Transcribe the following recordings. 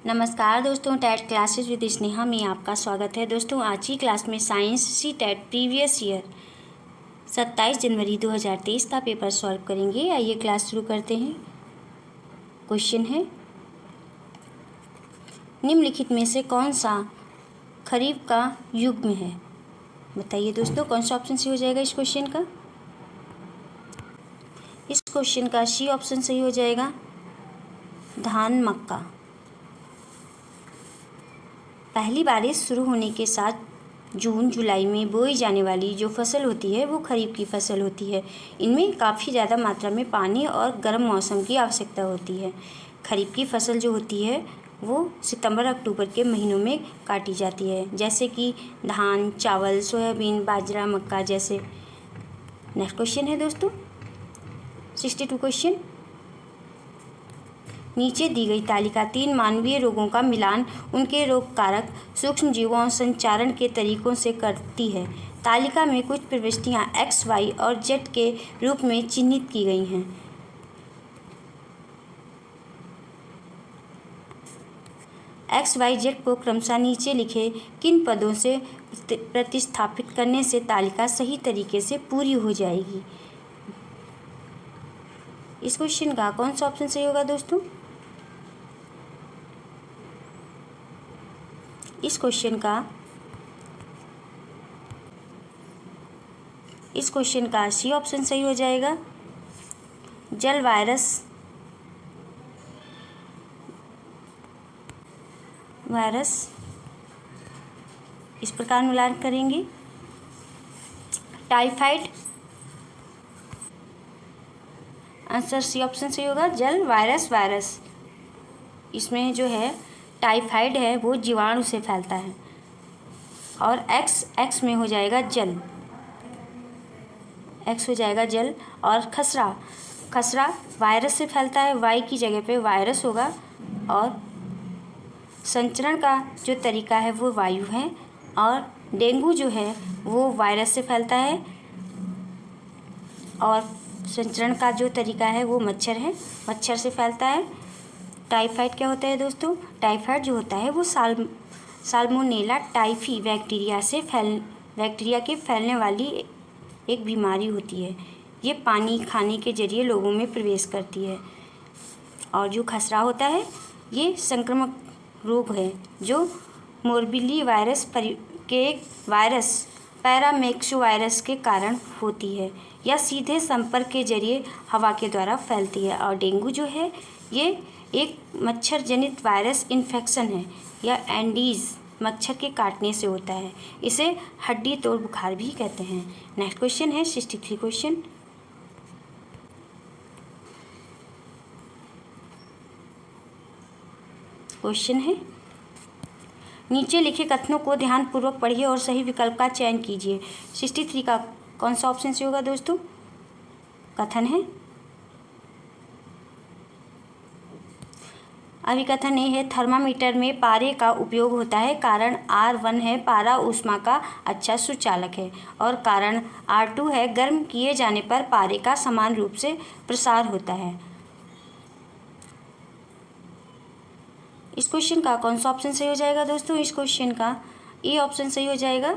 नमस्कार दोस्तों, TET classes with Sneha में आपका स्वागत है। दोस्तों आज की क्लास में science CTET previous year 27 जनवरी 2023 का पेपर सॉल्व करेंगे। आइए क्लास शुरू करते हैं। क्वेश्चन है, निम्नलिखित में से कौन सा खरीफ का युग्म है? बताइए दोस्तों, कौन सा ऑप्शन सही हो जाएगा इस क्वेश्चन का? इस क्वेश्चन का सी ऑप्शन सही हो जाएगा, धान मक्का। पहली बारिश शुरू होने के साथ जून जुलाई में बोई जाने वाली जो फसल होती है वो खरीफ की फसल होती है। इनमें काफ़ी ज़्यादा मात्रा में पानी और गर्म मौसम की आवश्यकता होती है। खरीफ की फसल जो होती है वो सितंबर अक्टूबर के महीनों में काटी जाती है, जैसे कि धान, चावल, सोयाबीन, बाजरा, मक्का जैसे। नेक्स्ट क्वेश्चन है दोस्तों 62 क्वेश्चन। नीचे दी गई तालिका 3 मानवीय रोगों का मिलान उनके रोग कारक सूक्ष्मजीवों और संचारण के तरीकों से करती है। तालिका में कुछ प्रविष्टियां एक्स, वाई और जेड के रूप में चिन्हित की गई हैं। एक्स, वाई, जेड को क्रमशः नीचे लिखे किन पदों से प्रतिस्थापित करने से तालिका सही तरीके से पूरी हो जाएगी? इस क्वेश्चन का कौन सा ऑप्शन सही होगा दोस्तों? इस क्वेश्चन का सी ऑप्शन सही हो जाएगा, जल, वायरस इस प्रकार मिलान करेंगे। टाइफाइड, आंसर सी ऑप्शन सही होगा, जल, वायरस। इसमें जो है टाइफाइड है वो जीवाणु से फैलता है। और एक्स में हो जाएगा जल, एक्स हो जाएगा जल। और खसरा वायरस से फैलता है, वाई की जगह पे वायरस होगा। और संचरण का जो तरीका है वो वायु है। और डेंगू जो है वो वायरस से फैलता है और संचरण का जो तरीका है वो मच्छर है, मच्छर से फैलता है। टाइफाइड क्या होता है दोस्तों? टाइफाइड जो होता है वो साल्मोनेला टाइफी बैक्टीरिया के फैलने वाली एक बीमारी होती है। ये पानी खाने के जरिए लोगों में प्रवेश करती है। और जो खसरा होता है ये संक्रामक रोग है जो मोरबिली वायरस पैरामेक्सोवायरस के कारण होती है या सीधे संपर्क के जरिए हवा के द्वारा फैलती है। और डेंगू जो है ये एक मच्छर जनित वायरस इन्फेक्शन है या एंडीज मच्छर के काटने से होता है। इसे हड्डी तोड़ बुखार भी कहते हैं। नेक्स्ट क्वेश्चन है 63 क्वेश्चन है, नीचे लिखे कथनों को ध्यानपूर्वक पढ़िए और सही विकल्प का चयन कीजिए। 63 का कौन सा ऑप्शन से होगा दोस्तों? कथन है, अभिकथन ए है, थर्मामीटर में पारे का उपयोग होता है, कारण R1 है, पारा ऊष्मा का अच्छा सुचालक है। और कारण R2 है, गर्म किए जाने पर पारे का समान रूप से प्रसार होता है। इस क्वेश्चन का कौन सा ऑप्शन सही हो जाएगा दोस्तों? इस क्वेश्चन का ए ऑप्शन सही हो जाएगा।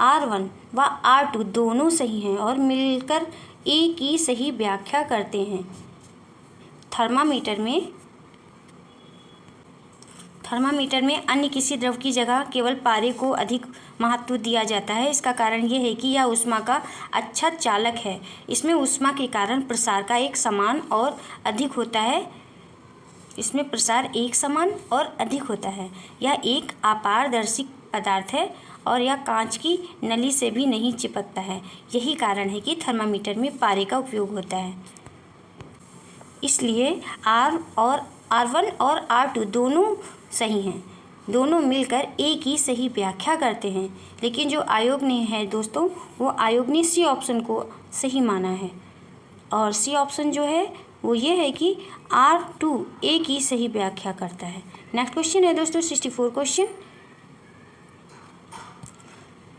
R1 व R2 दोनों सही हैं और मिलकर ए की सही व्याख्या करते हैं। थर्मामीटर में अन्य किसी द्रव की जगह केवल पारे को अधिक महत्व दिया जाता है। इसका कारण यह है कि यह ऊष्मा का अच्छा चालक है। इसमें ऊष्मा के कारण प्रसार का एक समान और अधिक होता है। इसमें प्रसार एक समान और अधिक होता है। यह एक अपारदर्शी पदार्थ है और यह कांच की नली से भी नहीं चिपकता है। यही कारण है कि थर्मामीटर में पारे का उपयोग होता है। इसलिए R1 और R2 दोनों सही हैं, दोनों मिलकर ए की सही व्याख्या करते हैं। लेकिन जो आयोग ने है दोस्तों वो आयोग ने सी ऑप्शन को सही माना है। और सी ऑप्शन जो है वो ये है कि R2 ए की सही व्याख्या करता है। नेक्स्ट क्वेश्चन है दोस्तों 64 क्वेश्चन।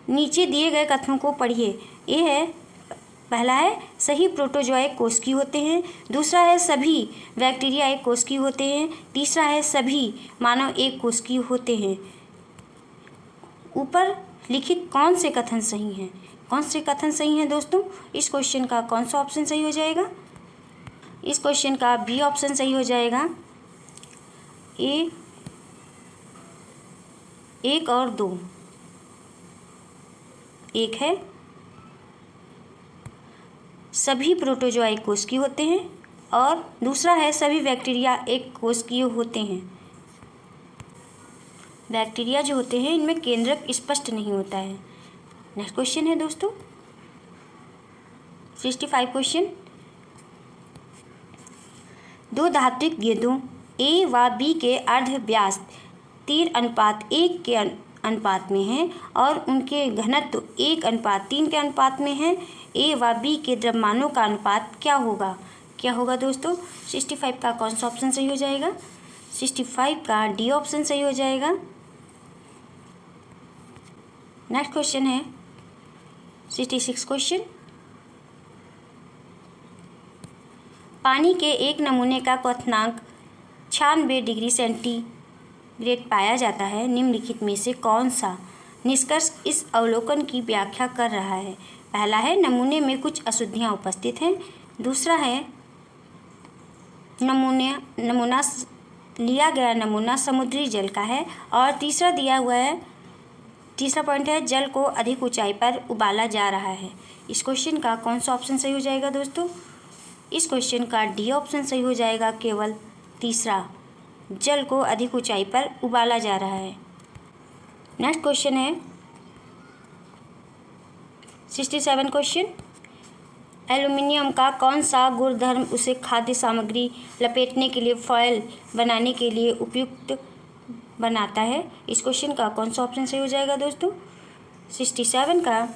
नीचे दिए गए कथनों को पढ़िए। ए है, पहला है सही प्रोटोजोआ एक कोशिकीय होते हैं, दूसरा है सभी बैक्टीरिया एक कोशिकीय होते हैं, तीसरा है सभी मानव एक कोशिकीय होते हैं। ऊपर लिखित कौन से कथन सही हैं? कौन से कथन सही हैं दोस्तों? इस क्वेश्चन का कौन सा ऑप्शन सही हो जाएगा? इस क्वेश्चन का बी ऑप्शन सही हो जाएगा। ए 1 और 2। एक है सभी प्रोटोजोआ एक कोशिकीय होते हैं और दूसरा है सभी बैक्टीरिया एक कोशिकीय होते हैं। बैक्टीरिया जो होते हैं इनमें केंद्रक स्पष्ट नहीं होता है। नेक्स्ट क्वेश्चन है दोस्तों 65 क्वेश्चन। दो धात्विक गेंदों ए व बी के अर्ध व्यास 3:1 के अनुपात में हैं और उनके घनत्व 1:3 के अनुपात में हैं। ए व बी के द्रव्यमानों का अनुपात क्या होगा? क्या होगा दोस्तों? 65 का कौन सा ऑप्शन सही हो जाएगा? 65 का डी ऑप्शन सही हो जाएगा। नेक्स्ट क्वेश्चन है 66 क्वेश्चन। पानी के एक नमूने का क्वथनांक 96 डिग्री सेंटीग्रेड पाया जाता है। निम्नलिखित में से कौन सा निष्कर्ष इस अवलोकन की व्याख्या कर रहा है? पहला है नमूने में कुछ अशुद्धियाँ उपस्थित हैं, दूसरा है लिया गया नमूना समुद्री जल का है और तीसरा पॉइंट है जल को अधिक ऊंचाई पर उबाला जा रहा है। इस क्वेश्चन का कौन सा ऑप्शन सही हो जाएगा दोस्तों? इस क्वेश्चन का डी ऑप्शन सही हो जाएगा, केवल तीसरा, जल को अधिक ऊंचाई पर उबाला जा रहा है। नेक्स्ट क्वेश्चन है 67 क्वेश्चन। एल्युमिनियम का कौन सा गुणधर्म उसे खाद्य सामग्री लपेटने के लिए फॉयल बनाने के लिए उपयुक्त बनाता है? इस क्वेश्चन का कौन सा ऑप्शन सही हो जाएगा दोस्तों? 67 का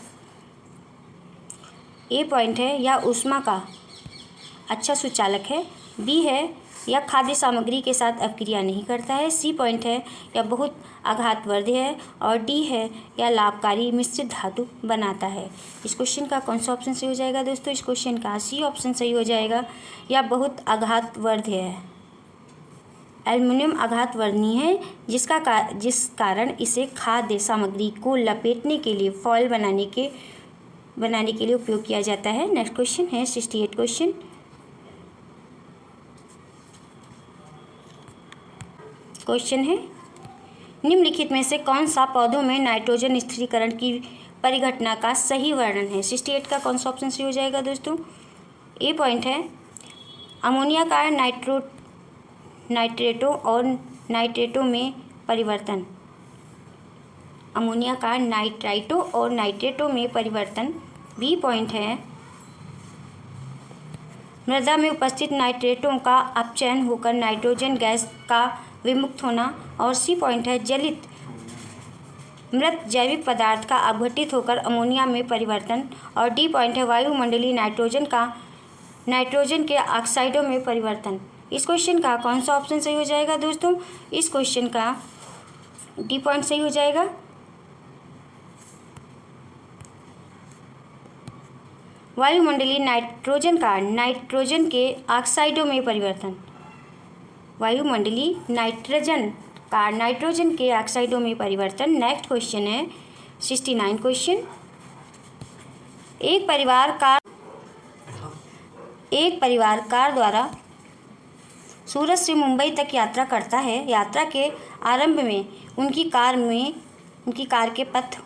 ए पॉइंट है या ऊष्मा का अच्छा सुचालक है, बी है या खाद्य सामग्री के साथ अपक्रिया नहीं करता है, सी पॉइंट है या बहुत आघातवर्धी है और डी है या लाभकारी मिश्रित धातु बनाता है। इस क्वेश्चन का कौन सा ऑप्शन सही हो जाएगा दोस्तों? इस क्वेश्चन का सी ऑप्शन सही हो जाएगा या बहुत आघातवर्धी है। एल्युमिनियम आघातवर्णीय है जिस कारण इसे खाद्य सामग्री को लपेटने के लिए फॉयल बनाने के लिए उपयोग किया जाता है। नेक्स्ट क्वेश्चन है 68 क्वेश्चन। क्वेश्चन है निम्नलिखित में से कौन सा पौधों में नाइट्रोजन स्थिरीकरण की परिघटना का सही वर्णन है? 68 का कौन सा ऑप्शन सही हो जाएगा दोस्तों? ए पॉइंट है अमोनिया का नाइट्रेटों और नाइट्रेटों में परिवर्तन। अमोनिया का नाइट्राइटों और नाइट्रेटों में परिवर्तन। बी पॉइंट है मृदा में उपस्थित नाइट्रेटों का अपचयन होकर नाइट्रोजन गैस का विमुक्त होना। और सी पॉइंट है जलित मृत जैविक पदार्थ का अपघटित होकर अमोनिया में परिवर्तन। और डी पॉइंट है वायुमंडलीय नाइट्रोजन के ऑक्साइडों में परिवर्तन। इस क्वेश्चन का कौन सा ऑप्शन सही हो जाएगा दोस्तों? इस क्वेश्चन का डी पॉइंट सही हो जाएगा। वायुमंडलीय नाइट्रोजन का नाइट्रोजन के ऑक्साइडों में परिवर्तन। वायुमंडलीय नाइट्रोजन का नाइट्रोजन के ऑक्साइडों में परिवर्तन। नेक्स्ट क्वेश्चन है 69 क्वेश्चन। एक परिवार कार द्वारा सूरत से मुंबई तक यात्रा करता है। यात्रा के आरंभ में उनकी कार के पथ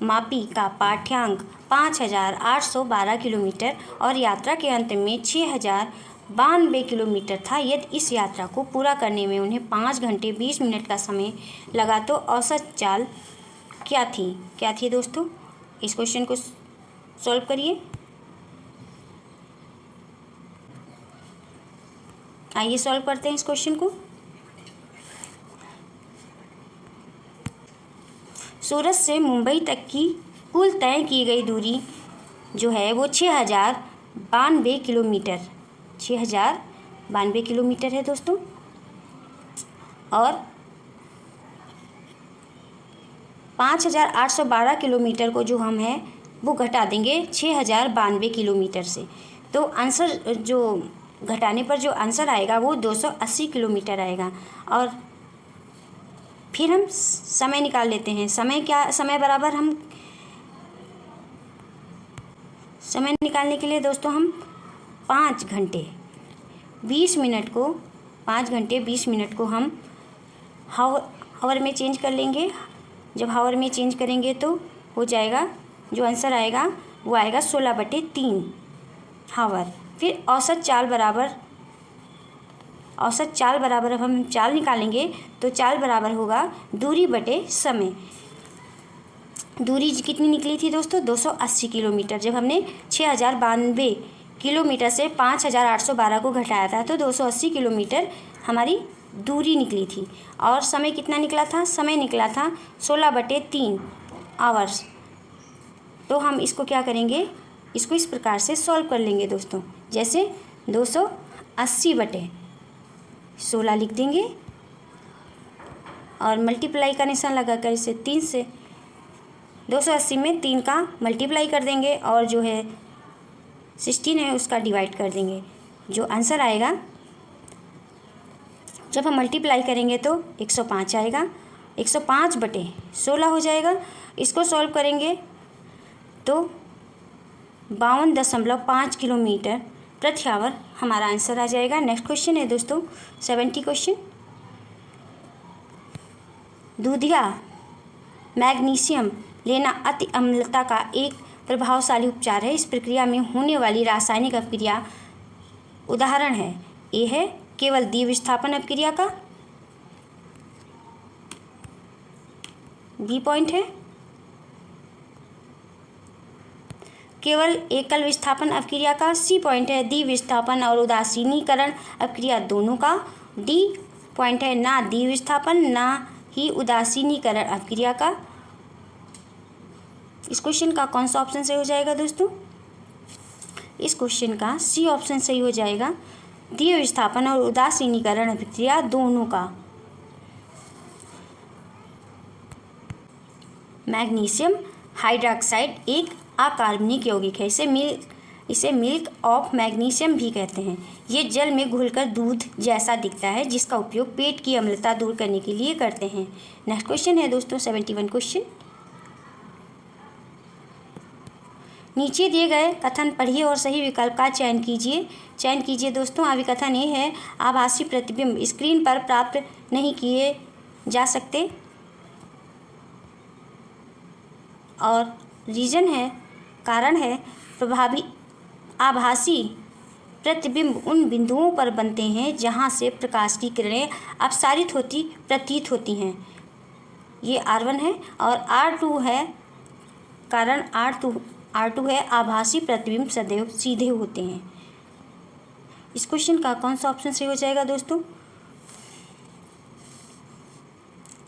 मापी का पाठ्यांक 5,812 किलोमीटर और यात्रा के अंत में 6,092 किलोमीटर था। यदि इस यात्रा को पूरा करने में उन्हें 5 घंटे 20 मिनट का समय लगा तो औसत चाल क्या थी दोस्तों? इस क्वेश्चन को सॉल्व करिए। आइए सॉल्व करते हैं इस क्वेश्चन को। सूरत से मुंबई तक की कुल तय की गई दूरी जो है वो 6,092 किलोमीटर है दोस्तों। और 5,812 किलोमीटर को जो हम हैं वो घटा देंगे 6092 किलोमीटर से। तो आंसर जो घटाने पर जो आंसर आएगा वो 280 किलोमीटर आएगा। और फिर हम समय निकाल लेते हैं। समय बराबर हम समय निकालने के लिए दोस्तों हम 5 घंटे 20 मिनट को 5 घंटे 20 मिनट को हम हावर में चेंज कर लेंगे। जब हावर में चेंज करेंगे तो हो जाएगा, जो आंसर आएगा वो आएगा 16/3 हावर। फिर औसत चाल बराबर अब हम चाल निकालेंगे तो चाल बराबर होगा दूरी बटे समय। दूरी कितनी निकली थी दोस्तों? 280 किलोमीटर। जब हमने 6092 किलोमीटर से 5812 को घटाया था तो 280 किलोमीटर हमारी दूरी निकली थी। और समय कितना निकला था? समय निकला था 16/3 आवर्स। तो हम इसको क्या करेंगे, इसको इस प्रकार से सॉल्व कर लेंगे दोस्तों। जैसे 280/16 लिख देंगे और मल्टीप्लाई का निशान लगाकर इसे 3 से 280 में 3 का मल्टीप्लाई कर देंगे और जो है 16 है उसका डिवाइड कर देंगे। जो आंसर आएगा जब हम मल्टीप्लाई करेंगे तो 105 आएगा। 105/16 हो जाएगा। इसको सॉल्व करेंगे तो 52.5 किलोमीटर प्रति आवर हमारा आंसर आ जाएगा। नेक्स्ट क्वेश्चन है दोस्तों 70 क्वेश्चन। दूधिया मैग्नीशियम लेना अति अम्लता का एक प्रभावशाली उपचार है। इस प्रक्रिया में होने वाली रासायनिक अपक्रिया उदाहरण है। ए है केवल द्विविस्थापन अपक्रिया का, बी पॉइंट है केवल एकल विस्थापन अपक्रिया का, सी पॉइंट है द्विविस्थापन और उदासीनीकरण अपक्रिया दोनों का, डी पॉइंट है ना द्विविस्थापन ना ही उदासीनीकरण अपक्रिया का। इस क्वेश्चन का कौन सा ऑप्शन सही हो जाएगा दोस्तों? इस क्वेश्चन का सी ऑप्शन सही हो जाएगा, द्विविस्थापन और उदासीनीकरण अभिक्रिया दोनों का। मैग्नीशियम हाइड्रॉक्साइड एक अकार्बनिक यौगिक है। इसे मिल्क ऑफ मैग्नीशियम भी कहते हैं। ये जल में घुलकर दूध जैसा दिखता है, जिसका उपयोग पेट की अम्लता दूर करने के लिए करते हैं। नेक्स्ट क्वेश्चन है दोस्तों 71 क्वेश्चन। नीचे दिए गए कथन पढ़िए और सही विकल्प का चयन कीजिए दोस्तों। अभिकथन ये है, आभासी प्रतिबिंब स्क्रीन पर प्राप्त नहीं किए जा सकते। और रीजन है, कारण है, प्रभावी आभासी प्रतिबिंब उन बिंदुओं पर बनते हैं जहां से प्रकाश की किरणें अपसारित प्रतीत होती हैं। ये R1 है। और R2 है, कारण R2 है आभासी प्रतिबिंब सदैव सीधे होते हैं। इस क्वेश्चन का कौन सा ऑप्शन सही हो जाएगा दोस्तों?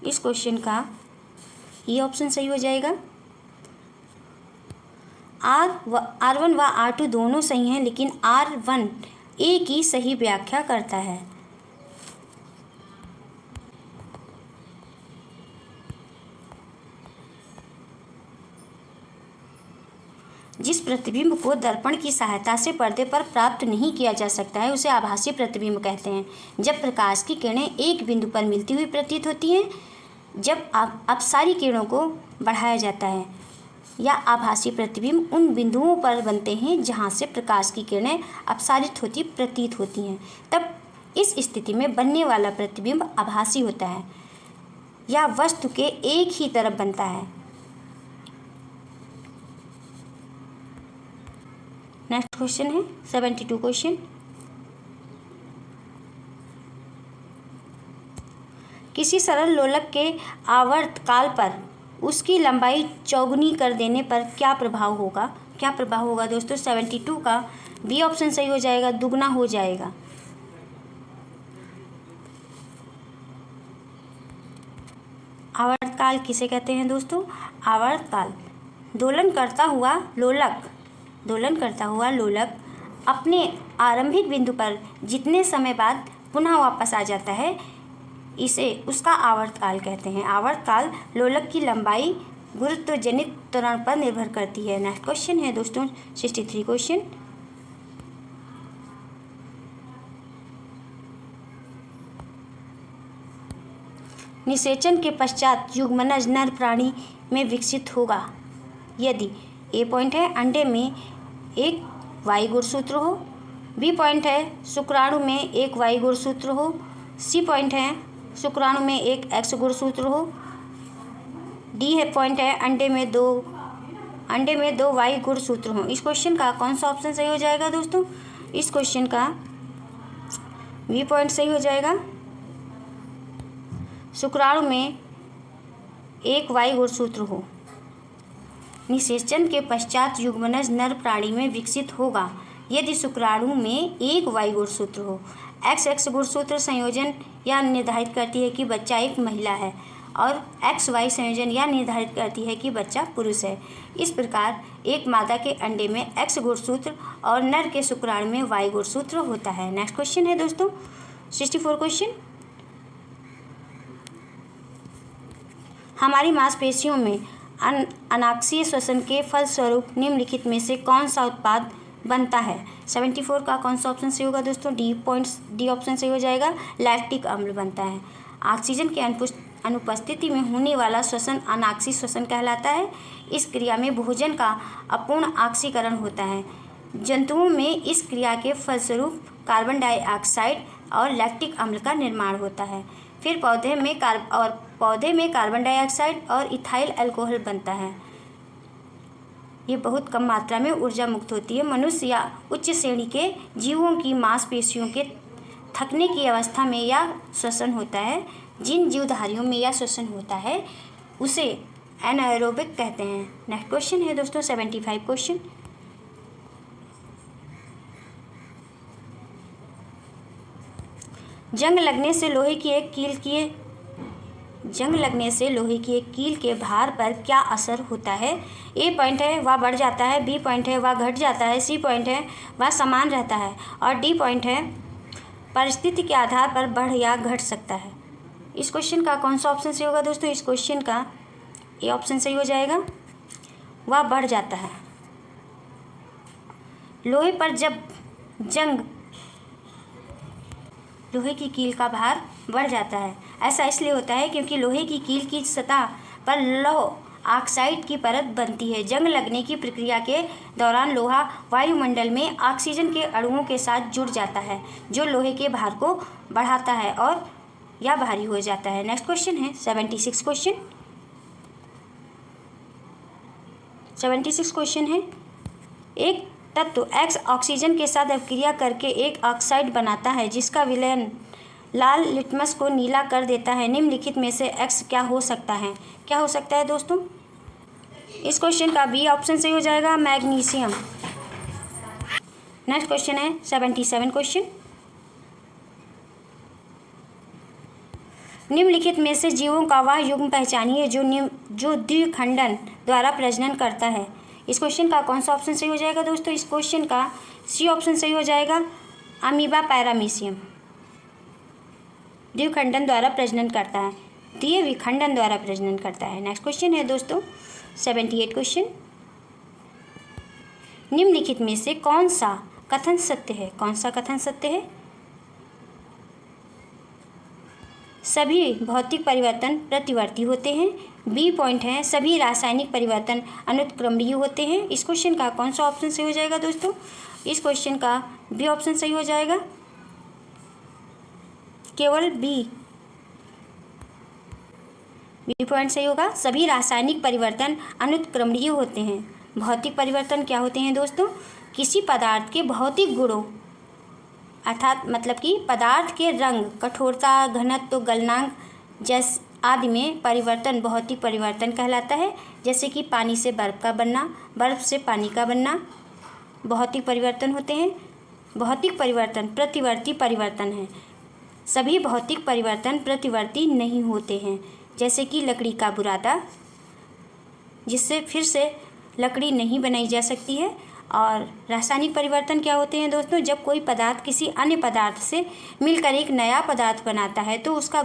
इस क्वेश्चन का ये ऑप्शन सही हो जाएगा। R1 व R2 दोनों सही हैं, लेकिन R1 ए की सही व्याख्या करता है। जिस प्रतिबिंब को दर्पण की सहायता से पर्दे पर प्राप्त नहीं किया जा सकता है उसे आभासी प्रतिबिंब कहते हैं। जब प्रकाश की किरणें एक बिंदु पर मिलती हुई प्रतीत होती हैं, जब अपसारी किरणों को बढ़ाया जाता है, या आभासी प्रतिबिंब उन बिंदुओं पर बनते हैं जहां से प्रकाश की किरणें अपसारित प्रतीत होती हैं, तब इस स्थिति में बनने वाला प्रतिबिंब आभासी होता है या वस्तु के एक ही तरफ बनता है। नेक्स्ट क्वेश्चन है 72 क्वेश्चन। किसी सरल लोलक के आवर्तकाल पर उसकी लंबाई चौगुनी कर देने पर क्या प्रभाव होगा दोस्तों? 72 का बी ऑप्शन सही हो जाएगा, दुगना हो जाएगा। आवर्तकाल किसे कहते हैं दोस्तों? आवर्तकाल दोलन करता हुआ लोलक अपने आरंभिक बिंदु पर जितने समय बाद पुनः वापस आ जाता है, इसे उसका आवर्तकाल कहते हैं। आवर्तकाल लोलक की लंबाई गुरुत्व जनित त्वरण पर निर्भर करती है। नेक्स्ट क्वेश्चन है दोस्तों 63 क्वेश्चन। निषेचन के पश्चात युग्मनज नर प्राणी में विकसित होगा यदि ए पॉइंट है अंडे में एक वाई गुणसूत्र हो, बी पॉइंट है शुक्राणु में एक वाई गुणसूत्र हो, सी पॉइंट है शुक्राणु में एक एक्स गुणसूत्र हो, डी है पॉइंट है अंडे में दो वाई गुणसूत्र हो। इस क्वेश्चन का कौन सा ऑप्शन सही हो जाएगा दोस्तों? इस क्वेश्चन का बी पॉइंट सही हो जाएगा। शुक्राणु में एक वाई गुणसूत्र हो। निषेचन के पश्चात युग्मनज नर प्राणी में विकसित होगा यदि शुक्राणु में एक वाई गुणसूत्र हो। एक्स एक्स गुणसूत्र संयोजन यह निर्धारित करती है कि बच्चा एक महिला है और एक्स वाई संयोजन यह निर्धारित करती है कि बच्चा पुरुष है। इस प्रकार एक मादा के अंडे में एक्स गुणसूत्र और नर के शुक्राणु में वाई गुणसूत्र होता है। नेक्स्ट क्वेश्चन है दोस्तों 64 क्वेश्चन। हमारी मांसपेशियों में अनाक्षीय श्वसन के फलस्वरूप निम्नलिखित में से कौन सा उत्पाद बनता है? 74 का कौन सा ऑप्शन सही होगा दोस्तों? डी ऑप्शन सही हो जाएगा। लैक्टिक अम्ल बनता है। ऑक्सीजन के अनुपस्थिति में होने वाला श्वसन अनाक्षी श्वसन कहलाता है। इस क्रिया में भोजन का अपूर्ण ऑक्सीकरण होता है। जंतुओं में इस क्रिया के फलस्वरूप कार्बन डाइऑक्साइड और लैक्टिक अम्ल का निर्माण होता है। फिर पौधे में कार्बन डाइऑक्साइड और इथाइल अल्कोहल बनता है। ये बहुत कम मात्रा में ऊर्जा मुक्त होती है। मनुष्य या उच्च श्रेणी के जीवों की मांसपेशियों के थकने की अवस्था में यह श्वसन होता है। जिन जीवधारियों में यह श्वसन होता है उसे एनाएरोबिक कहते हैं। नेक्स्ट क्वेश्चन है दोस्तों 75 क्वेश्चन। जंग लगने से लोहे की एक कील के भार पर क्या असर होता है? ए पॉइंट है वह बढ़ जाता है, बी पॉइंट है वह घट जाता है, सी पॉइंट है वह समान रहता है और डी पॉइंट है परिस्थिति के आधार पर बढ़ या घट सकता है। इस क्वेश्चन का कौन सा ऑप्शन सही होगा दोस्तों? इस क्वेश्चन का ए ऑप्शन सही हो जाएगा। वह बढ़ जाता है। लोहे की कील का भार बढ़ जाता है। ऐसा इसलिए होता है क्योंकि लोहे की कील की सतह पर लौह ऑक्साइड की परत बनती है। जंग लगने की प्रक्रिया के दौरान लोहा वायुमंडल में ऑक्सीजन के अणुओं के साथ जुड़ जाता है जो लोहे के भार को बढ़ाता है और यह भारी हो जाता है। नेक्स्ट क्वेश्चन है 76 क्वेश्चन। 76 क्वेश्चन है एक तत्व एक्स ऑक्सीजन के साथ अभिक्रिया करके एक ऑक्साइड बनाता है जिसका विलयन लाल लिटमस को नीला कर देता है। निम्नलिखित में से एक्स क्या हो सकता है? क्या हो सकता है दोस्तों? इस क्वेश्चन का बी ऑप्शन सही हो जाएगा, मैग्नीशियम। नेक्स्ट क्वेश्चन है 77 क्वेश्चन। निम्नलिखित में से जीवों का वह युग्म पहचानिए जो द्विखंडन द्वारा प्रजनन करता है। इस क्वेश्चन का कौन सा ऑप्शन सही हो जाएगा दोस्तों? इस क्वेश्चन का सी ऑप्शन सही हो जाएगा, अमीबा पैरामीशियम। द्विखंडन द्वारा प्रजनन करता है, द्विविखंडन द्वारा प्रजनन करता है। नेक्स्ट क्वेश्चन है दोस्तों 78 क्वेश्चन। निम्नलिखित में से कौन सा कथन सत्य है? कौन सा कथन सत्य है? सभी भौतिक परिवर्तन प्रतिवर्ती होते हैं। बी पॉइंट है सभी रासायनिक परिवर्तन अनुत्क्रमणीय होते हैं। इस क्वेश्चन का कौन सा ऑप्शन सही हो जाएगा दोस्तों? इस क्वेश्चन का बी ऑप्शन सही हो जाएगा, केवल बी पॉइंट सही होगा। सभी रासायनिक परिवर्तन अनुत्क्रमणीय होते हैं। भौतिक परिवर्तन क्या होते हैं दोस्तों? किसी पदार्थ के भौतिक गुणों अर्थात मतलब कि पदार्थ के रंग, कठोरता, घनत्व, गलनांक जैसे आदि में परिवर्तन भौतिक परिवर्तन कहलाता है। जैसे कि पानी से बर्फ़ का बनना, बर्फ़ से पानी का बनना भौतिक परिवर्तन होते हैं। भौतिक परिवर्तन प्रतिवर्ती परिवर्तन है। सभी भौतिक परिवर्तन प्रतिवर्ती नहीं होते हैं। जैसे कि लकड़ी का बुरादा, जिससे फिर से लकड़ी नहीं बनाई जा सकती है। और रासायनिक परिवर्तन क्या होते हैं दोस्तों? जब कोई पदार्थ किसी अन्य पदार्थ से मिलकर एक नया पदार्थ बनाता है तो उसका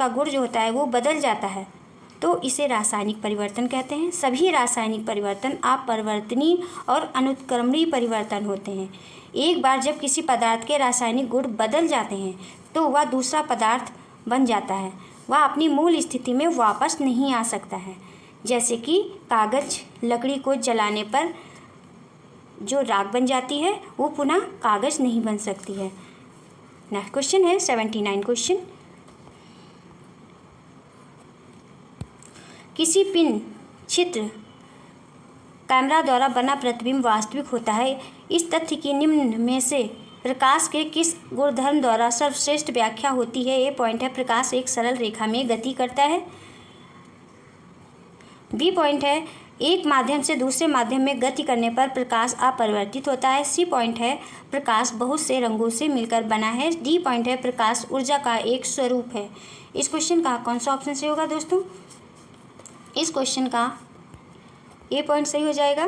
गुण जो होता है वो बदल जाता है, तो तो इसे रासायनिक परिवर्तन कहते हैं। सभी रासायनिक परिवर्तन अपरिवर्तनीय और अनुत्क्रमणीय परिवर्तन होते हैं। एक बार जब किसी पदार्थ के रासायनिक गुण बदल जाते हैं तो वह दूसरा पदार्थ बन जाता है, वह अपनी मूल स्थिति में वापस नहीं आ सकता है। जैसे कि कागज लकड़ी को जलाने पर जो राख बन जाती है वो पुनः कागज नहीं बन सकती है। नेक्स्ट क्वेश्चन है 79 क्वेश्चन। किसी पिन चित्र कैमरा द्वारा बना प्रतिबिंब वास्तविक होता है। इस तथ्य की निम्न में से प्रकाश के किस गुणधर्म द्वारा सर्वश्रेष्ठ व्याख्या होती है? ए पॉइंट है प्रकाश एक सरल रेखा में गति करता है। बी पॉइंट है एक माध्यम से दूसरे माध्यम में गति करने पर प्रकाश अपरिवर्तित होता है। सी पॉइंट है प्रकाश बहुत से रंगों से मिलकर बना है। डी पॉइंट है प्रकाश ऊर्जा का एक स्वरूप है। इस क्वेश्चन का कौन सा ऑप्शन सही होगा दोस्तों? इस क्वेश्चन का ए पॉइंट सही हो जाएगा।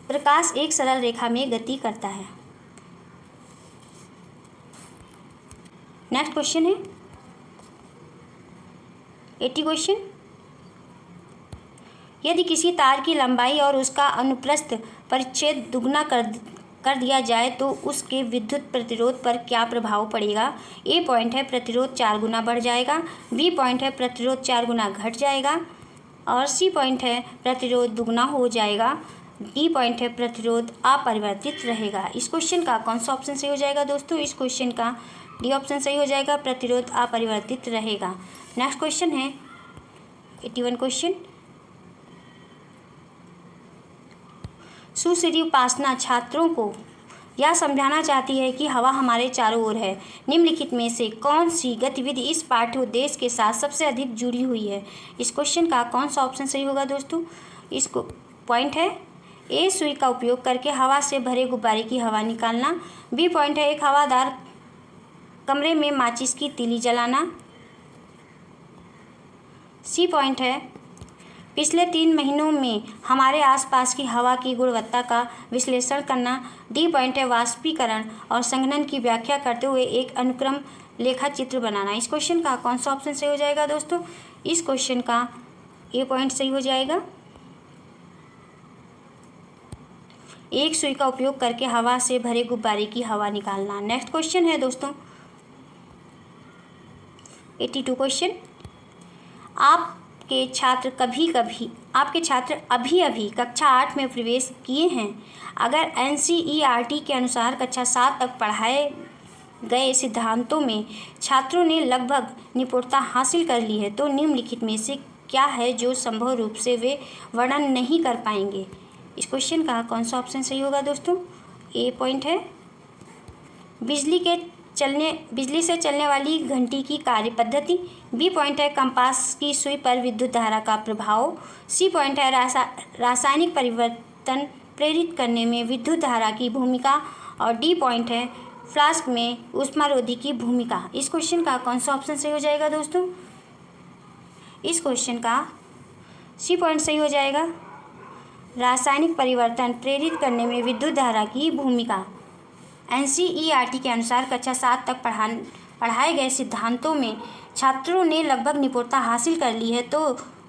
प्रकाश एक सरल रेखा में गति करता है। नेक्स्ट क्वेश्चन है 80 क्वेश्चन। यदि किसी तार की लंबाई और उसका अनुप्रस्थ परिच्छेद दुगना कर दिया जाए तो उसके विद्युत प्रतिरोध पर क्या प्रभाव पड़ेगा? ए पॉइंट है प्रतिरोध 4 गुना बढ़ जाएगा। बी पॉइंट है प्रतिरोध 4 गुना घट जाएगा। और सी पॉइंट है प्रतिरोध दुगना हो जाएगा। डी पॉइंट है प्रतिरोध अपरिवर्तित रहेगा। इस क्वेश्चन का कौन सा ऑप्शन सही हो जाएगा दोस्तों? इस क्वेश्चन का डी ऑप्शन सही हो जाएगा, प्रतिरोध अपरिवर्तित रहेगा। नेक्स्ट क्वेश्चन है 81 क्वेश्चन। सुश्री उपासना छात्रों को यह समझाना चाहती है कि हवा हमारे चारों ओर है। निम्नलिखित में से कौन सी गतिविधि इस पाठ्य उद्देश्य के साथ सबसे अधिक जुड़ी हुई है? इस क्वेश्चन का कौन सा ऑप्शन सही होगा दोस्तों? इसको पॉइंट है ए सुई का उपयोग करके हवा से भरे गुब्बारे की हवा निकालना। बी पॉइंट है एक हवादार कमरे में माचिस की तीली जलाना। सी पॉइंट है पिछले 3 महीनों में हमारे आसपास की हवा की गुणवत्ता का विश्लेषण करना। डी पॉइंट है वाष्पीकरण और संघनन की व्याख्या करते हुए एक अनुक्रम लेखा चित्र बनाना। इस क्वेश्चन का कौन सा ऑप्शन सही हो जाएगा दोस्तों? इस क्वेश्चन का ए पॉइंट सही हो जाएगा। एक सुई का उपयोग करके हवा से भरे गुब्बारे की हवा निकालना। नेक्स्ट क्वेश्चन है दोस्तों 82 क्वेश्चन। आपके छात्र अभी अभी कक्षा 8 में प्रवेश किए हैं। अगर NCERT के अनुसार कक्षा 7 तक पढ़ाए गए सिद्धांतों में छात्रों ने लगभग निपुणता हासिल कर ली है तो निम्नलिखित में से क्या है जो संभव रूप से वे वर्णन नहीं कर पाएंगे? इस क्वेश्चन का कौन सा ऑप्शन सही होगा दोस्तों? ए पॉइंट है बिजली से चलने वाली घंटी की कार्य पद्धति। बी पॉइंट है कंपास की सुई पर विद्युत धारा का प्रभाव। सी पॉइंट है रासायनिक परिवर्तन प्रेरित करने में विद्युत धारा की भूमिका। और डी पॉइंट है फ्लास्क में ऊष्मारोधी की भूमिका। इस क्वेश्चन का कौन सा ऑप्शन सही हो जाएगा दोस्तों? इस क्वेश्चन का सी पॉइंट सही हो जाएगा। रासायनिक परिवर्तन प्रेरित करने में विद्युत धारा की भूमिका। NCERT के अनुसार कक्षा 7 तक पढ़ाए गए सिद्धांतों में छात्रों ने लगभग निपुणता हासिल कर ली है तो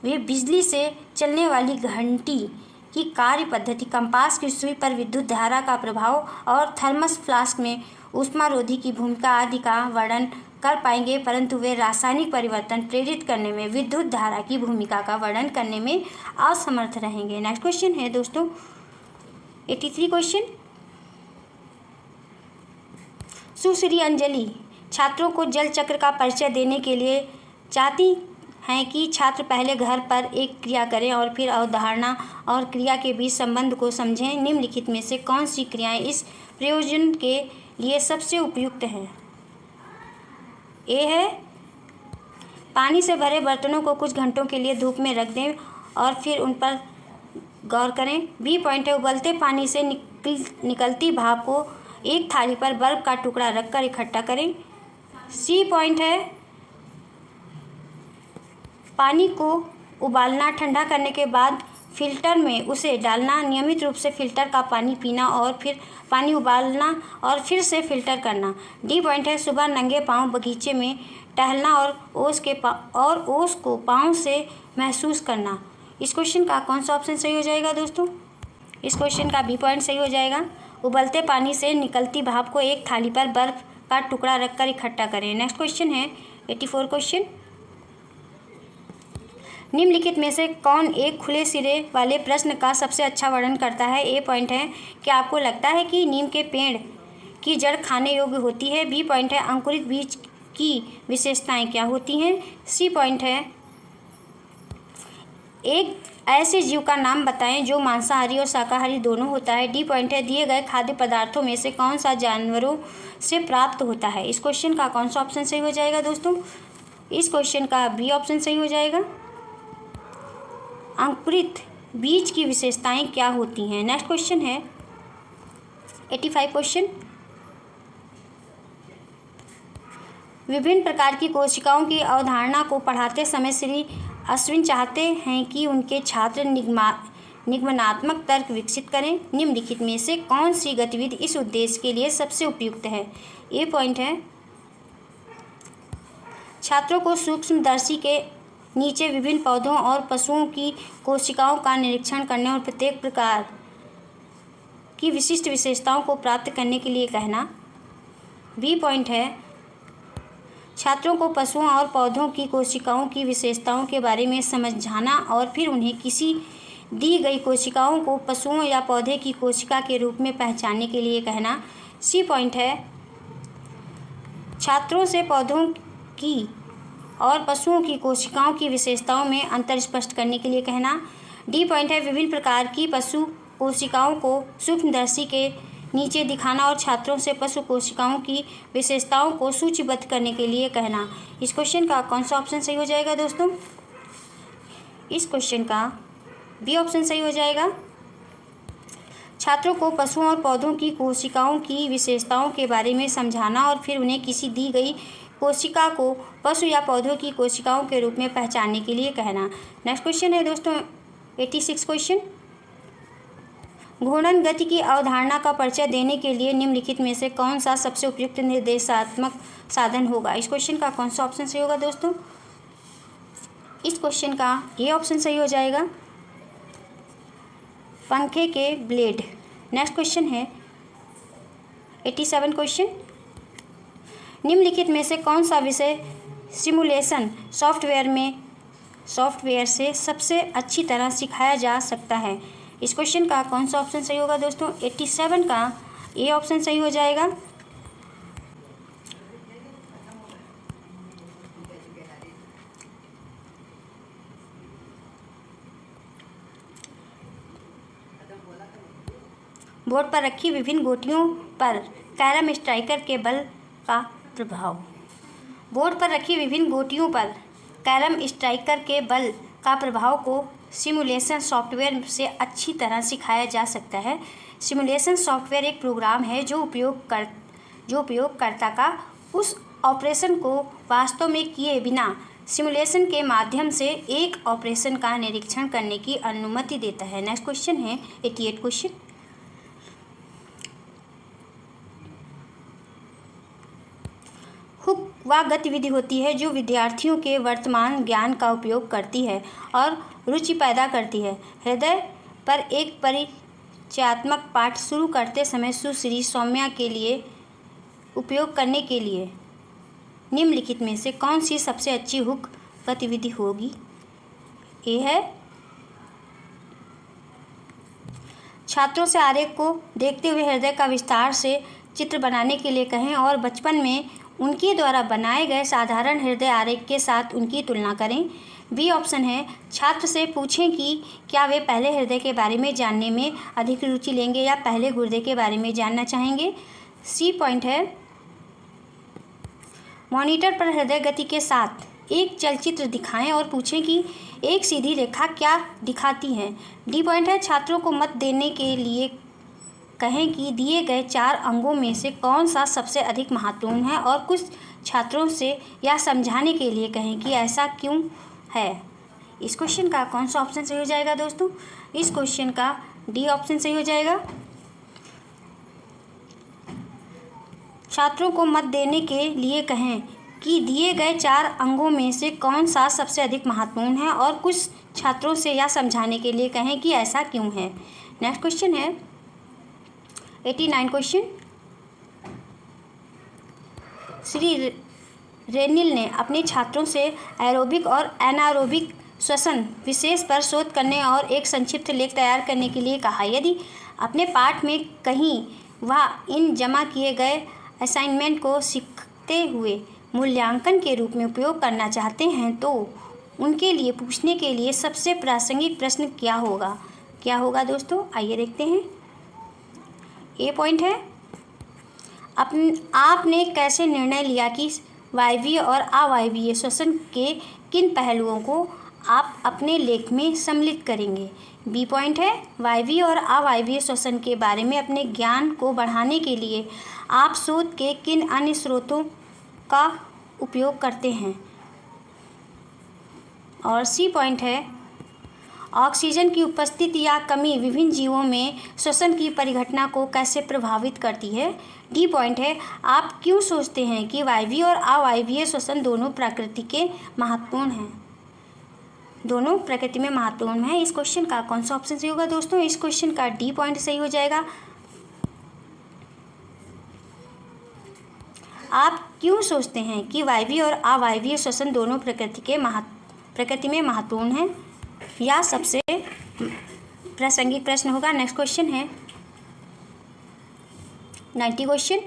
वे बिजली से चलने वाली घंटी की कार्य पद्धति, कंपास की सुई पर विद्युत धारा का प्रभाव और थर्मस फ्लास्क में ऊष्मारोधी की भूमिका आदि का वर्णन कर पाएंगे, परंतु वे रासायनिक परिवर्तन प्रेरित करने में विद्युत धारा की भूमिका का वर्णन करने में असमर्थ रहेंगे। नेक्स्ट क्वेश्चन है दोस्तों 83 क्वेश्चन। सुश्री अंजलि छात्रों को जल चक्र का परिचय देने के लिए चाहती हैं कि छात्र पहले घर पर एक क्रिया करें और फिर अवधारणा और क्रिया के बीच संबंध को समझें। निम्नलिखित में से कौन सी क्रियाएं इस प्रयोजन के लिए सबसे उपयुक्त हैं? ए है पानी से भरे बर्तनों को कुछ घंटों के लिए धूप में रख दें और फिर उन पर गौर करें। बी पॉइंट है उबलते पानी से निकलती भाप को एक थाली पर बर्फ का टुकड़ा रखकर इकट्ठा करें। सी पॉइंट है पानी को उबालना, ठंडा करने के बाद फिल्टर में उसे डालना, नियमित रूप से फिल्टर का पानी पीना और फिर पानी उबालना और फिर से फिल्टर करना। डी पॉइंट है सुबह नंगे पाँव बगीचे में टहलना और ओस को पाँव से महसूस करना। इस क्वेश्चन का कौन सा ऑप्शन सही हो जाएगा दोस्तों? इस क्वेश्चन का बी पॉइंट सही हो जाएगा। उबलते पानी से निकलती भाप को एक थाली पर बर्फ का टुकड़ा रखकर इकट्ठा करें। नेक्स्ट क्वेश्चन है 84 क्वेश्चन। निम्नलिखित में से कौन एक खुले सिरे वाले प्रश्न का सबसे अच्छा वर्णन करता है? ए पॉइंट है क्या आपको लगता है कि नीम के पेड़ की जड़ खाने योग्य होती है? बी पॉइंट है अंकुरित बीज की विशेषताएं क्या होती हैं? सी पॉइंट है एक ऐसे जीव का नाम बताएं जो मांसाहारी और शाकाहारी दोनों होता है। डी पॉइंट है दिए गए खाद्य पदार्थों में से कौन सा जानवरों से प्राप्त होता है? इस क्वेश्चन का कौन सा ऑप्शन सही हो जाएगा दोस्तों? इस क्वेश्चन का बी ऑप्शन सही हो जाएगा। अंकुरित बीज की विशेषताएं क्या होती हैं? नेक्स्ट क्वेश्चन है 85 क्वेश्चन। विभिन्न प्रकार की कोशिकाओं की अवधारणा को पढ़ाते समय श्री अश्विन चाहते हैं कि उनके छात्र निगमनात्मक तर्क विकसित करें। निम्नलिखित में से कौन सी गतिविधि इस उद्देश्य के लिए सबसे उपयुक्त है? ए पॉइंट है छात्रों को सूक्ष्मदर्शी के नीचे विभिन्न पौधों और पशुओं की कोशिकाओं का निरीक्षण करने और प्रत्येक प्रकार की विशिष्ट विशेषताओं को प्राप्त करने के लिए कहना। बी पॉइंट है छात्रों को पशुओं और पौधों की कोशिकाओं की विशेषताओं के बारे में समझाना और फिर उन्हें किसी दी गई कोशिकाओं को पशुओं या पौधे की कोशिका के रूप में पहचानने के लिए कहना। सी पॉइंट है छात्रों से पौधों की और पशुओं की कोशिकाओं की विशेषताओं में अंतर स्पष्ट करने के लिए कहना। डी पॉइंट है विभिन्न प्रकार की पशु कोशिकाओं को सूक्ष्मदर्शी के नीचे दिखाना और छात्रों से पशु कोशिकाओं की विशेषताओं को सूचीबद्ध करने के लिए कहना। इस क्वेश्चन का कौन सा ऑप्शन सही हो जाएगा दोस्तों? इस क्वेश्चन का बी ऑप्शन सही हो जाएगा। छात्रों को पशुओं और पौधों की कोशिकाओं की विशेषताओं के बारे में समझाना और फिर उन्हें किसी दी गई कोशिका को पशु या पौधों की कोशिकाओं के रूप में पहचानने के लिए कहना। नेक्स्ट क्वेश्चन है दोस्तों 86 क्वेश्चन। घूर्णन गति की अवधारणा का परिचय देने के लिए निम्नलिखित में से कौन सा सबसे उपयुक्त निर्देशात्मक साधन होगा? इस क्वेश्चन का कौन सा ऑप्शन सही होगा दोस्तों? इस क्वेश्चन का ए ऑप्शन सही हो जाएगा, पंखे के ब्लेड। नेक्स्ट क्वेश्चन है 87 क्वेश्चन। निम्नलिखित में से कौन सा विषय सिमुलेशन सॉफ्टवेयर से सबसे अच्छी तरह सिखाया जा सकता है? इस क्वेश्चन का कौन सा ऑप्शन सही होगा दोस्तों? 87 का ए ऑप्शन सही हो जाएगा। बोर्ड पर रखी विभिन्न गोटियों पर कैरम स्ट्राइकर के बल का प्रभाव। बोर्ड पर रखी विभिन्न गोटियों पर कैरम स्ट्राइकर के बल का प्रभाव को सिमुलेशन सॉफ्टवेयर से अच्छी तरह सिखाया जा सकता है। सिमुलेशन सॉफ्टवेयर एक प्रोग्राम है जो उपयोगकर्ता का उस ऑपरेशन को वास्तव में किए बिना सिमुलेशन के माध्यम से एक ऑपरेशन का निरीक्षण करने की अनुमति देता है। नेक्स्ट क्वेश्चन है 88 क्वेश्चन। हुक वह गतिविधि होती है जो विद्यार्थियों के वर्तमान ज्ञान का उपयोग करती है और रुचि पैदा करती है। हृदय पर एक परिचयात्मक पाठ शुरू करते समय सुश्री सौम्या के लिए उपयोग करने के लिए निम्नलिखित में से कौन सी सबसे अच्छी हुक गतिविधि होगी? ए है छात्रों से आरेख को देखते हुए हृदय का विस्तार से चित्र बनाने के लिए कहें और बचपन में उनके द्वारा बनाए गए साधारण हृदय आरेख के साथ उनकी तुलना करें। बी ऑप्शन है छात्र से पूछें कि क्या वे पहले हृदय के बारे में जानने में अधिक रुचि लेंगे या पहले गुर्दे के बारे में जानना चाहेंगे। सी पॉइंट है मॉनिटर पर हृदय गति के साथ एक चलचित्र दिखाएं और पूछें कि एक सीधी रेखा क्या दिखाती है। डी पॉइंट है छात्रों को मत देने के लिए कहें कि दिए गए 4 अंगों में से कौन सा सबसे अधिक महत्वपूर्ण है और कुछ छात्रों से यह समझाने के लिए कहें कि ऐसा क्यों है। इस क्वेश्चन का कौन सा ऑप्शन सही हो जाएगा दोस्तों? इस क्वेश्चन का डी ऑप्शन सही हो जाएगा। छात्रों को मत देने के लिए कहें कि दिए गए 4 अंगों में से कौन सा सबसे अधिक महत्वपूर्ण है, और कुछ छात्रों से यह समझाने के लिए कहें कि ऐसा क्यों है। नेक्स्ट क्वेश्चन है 89 क्वेश्चन। श्री रेनिल ने अपने छात्रों से एरोबिक और एनारोबिक श्वसन विशेष पर शोध करने और एक संक्षिप्त लेख तैयार करने के लिए कहा। यदि अपने पाठ में कहीं वह इन जमा किए गए असाइनमेंट को सीखते हुए मूल्यांकन के रूप में उपयोग करना चाहते हैं तो उनके लिए पूछने के लिए सबसे प्रासंगिक प्रश्न क्या होगा? क्या होगा दोस्तों? आइए देखते हैं। ए पॉइंट है, आपने कैसे निर्णय लिया कि वायवीय और अवायवीय श्वसन के किन पहलुओं को आप अपने लेख में सम्मिलित करेंगे? बी पॉइंट है, वायवीय और अवायवीय श्वसन के बारे में अपने ज्ञान को बढ़ाने के लिए आप शोध के किन अन्य स्रोतों का उपयोग करते हैं? और सी पॉइंट है, ऑक्सीजन की उपस्थिति या कमी विभिन्न जीवों में श्वसन की परिघटना को कैसे प्रभावित करती है? डी पॉइंट है, आप क्यों सोचते हैं कि वायवीय और अवायवीय श्वसन दोनों प्रकृति के महत्वपूर्ण हैं? दोनों प्रकृति में महत्वपूर्ण है। इस क्वेश्चन का कौन सा ऑप्शन सही होगा दोस्तों? इस क्वेश्चन का डी पॉइंट सही हो जाएगा। आप क्यों सोचते हैं कि वायवीय और अवायवीय श्वसन दोनों प्रकृति में महत्वपूर्ण हैं? यह सबसे प्रासंगिक प्रश्न होगा। नेक्स्ट क्वेश्चन है 90 क्वेश्चन।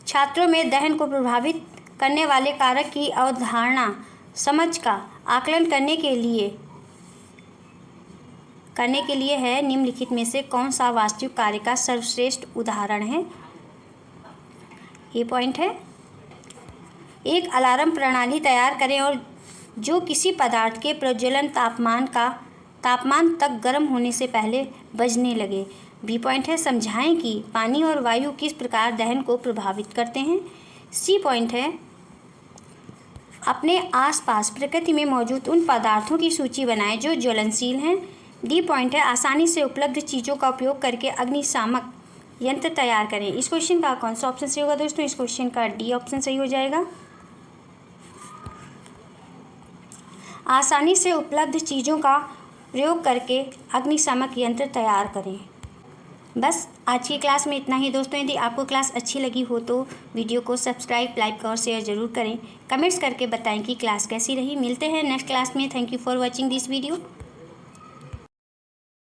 छात्रों में दहन को प्रभावित करने वाले कारक की अवधारणा समझ का आकलन करने के लिए है निम्नलिखित में से कौन सा वास्तविक कार्य का सर्वश्रेष्ठ उदाहरण है? ये पॉइंट है, एक अलार्म प्रणाली तैयार करें और जो किसी पदार्थ के प्रज्वलन तापमान तक गर्म होने से पहले बजने लगे। बी पॉइंट है, समझाएं कि पानी और वायु किस प्रकार दहन को प्रभावित करते हैं। सी पॉइंट है, अपने आसपास प्रकृति में मौजूद उन पदार्थों की सूची बनाएं जो ज्वलनशील हैं। डी पॉइंट है, आसानी से उपलब्ध चीज़ों का उपयोग करके अग्निशामक यंत्र तैयार करें। इस क्वेश्चन का कौन सा ऑप्शन सही होगा दोस्तों? इस क्वेश्चन का डी ऑप्शन सही हो जाएगा। आसानी से उपलब्ध चीज़ों का प्रयोग करके अग्निशामक यंत्र तैयार करें। बस आज की क्लास में इतना ही दोस्तों। यदि आपको क्लास अच्छी लगी हो तो वीडियो को सब्सक्राइब, लाइक और शेयर ज़रूर करें। कमेंट्स करके बताएं कि क्लास कैसी रही। मिलते हैं नेक्स्ट क्लास में। Thank you for watching this video.